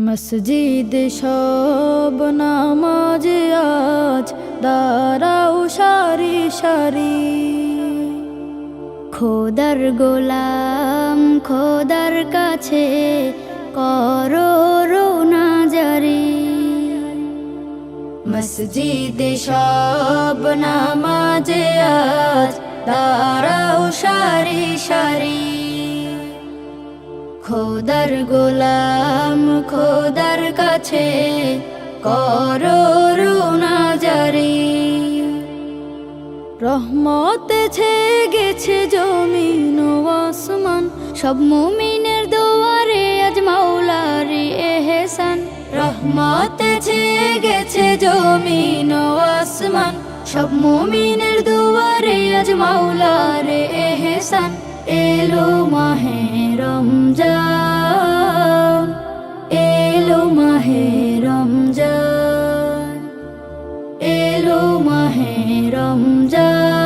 মসজিদ সব নামাজ আজ দাঁড়াও সারি সারি। খোদার গোলাম খোদার কাছে করো রোনা জারি। মসজিদ সব নামাজ আজ দাঁড়াও সারি সারি। খোদার গোলাম খোদার কাছে করো রোনা জারি। রহমত ছেয়ে গেছে জমিন ও আসমান, সব মুমিনের দুয়ারে আজ মাওলারি এহসান। রহমত ছেয়ে গেছে জমিন ও আসমান, সব মুমিনের দুয়ারে আজ মাওলারে এহসান। এলো মাহে রমজান, এলো মাহে রমজান, এলো মাহে রমজান।